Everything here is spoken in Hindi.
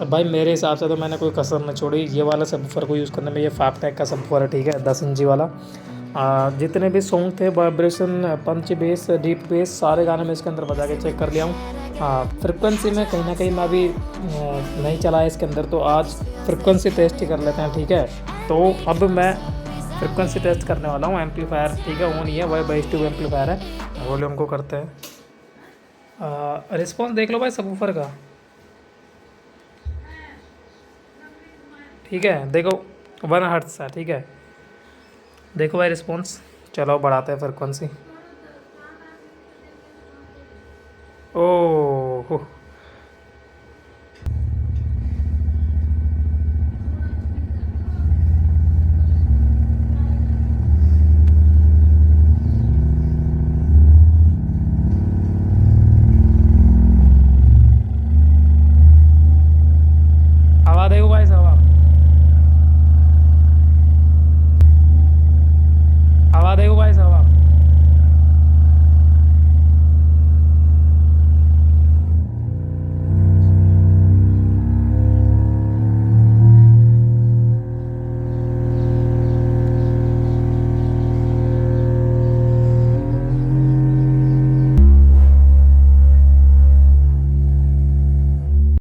भाई मेरे हिसाब से तो मैंने कोई कसर नहीं छोड़ी ये वाला सबवूफर को यूज़ करने में। ये फैबटेक का सबवूफर है, ठीक है, 10 इंची वाला। जितने भी सॉन्ग थे, वाइब्रेशन, पंच बेस, डीप बेस, सारे गाने मैं इसके अंदर बजा के चेक कर लिया हूँ। हाँ, फ्रिक्वेंसी में कहीं ना कहीं मैं अभी नहीं चला है इसके अंदर, तो आज फ्रिक्वेंसी टेस्ट ही कर लेते हैं, ठीक है। तो अब मैं फ्रिक्वेंसी टेस्ट करने वाला हूँ। एम्पलीफायर, ठीक है, वो नहीं है, वह बेस ट्यूब एम्पलीफायर है। वॉल्यूम को करते हैं। रिस्पॉन्स देख लो भाई सबवूफर का, ठीक है, देखो 1 हर्ट्ज है, ठीक है। देखो भाई रिस्पॉन्स। चलो बढ़ाते हैं फ्रिक्वेंसी। ओह, हवा देखो भाई, हवा, हवा देखो भाई, हवा।